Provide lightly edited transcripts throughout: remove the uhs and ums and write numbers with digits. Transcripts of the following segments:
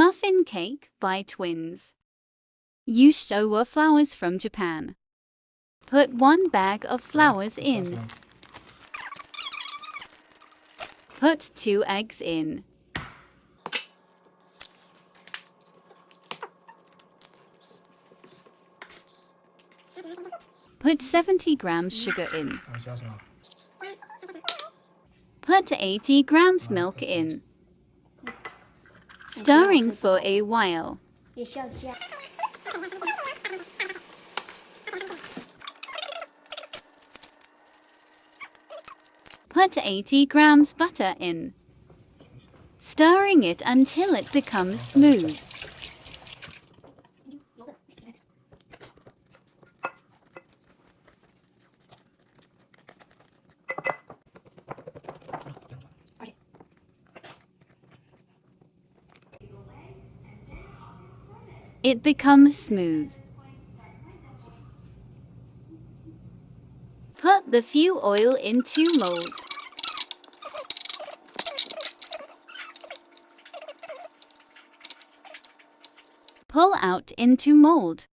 Muffin Cake by Twins. Use showa flowers from Japan. Put 1 bag of flowers in. Put 2 eggs in. Put 70 grams sugar in. Put 80 grams milk in. Stirring for a while. Put 80 grams butter in. Stirring it until it becomes smooth. It becomes smooth. Put the fuel oil into mold. Pull out into mold.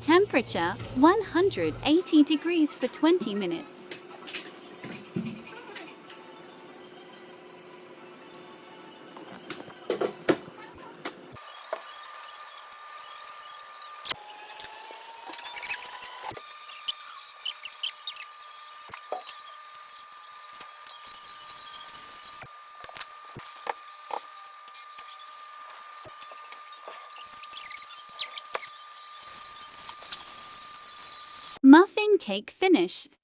Temperature 180 degrees for 20 minutes. Muffin cake finished.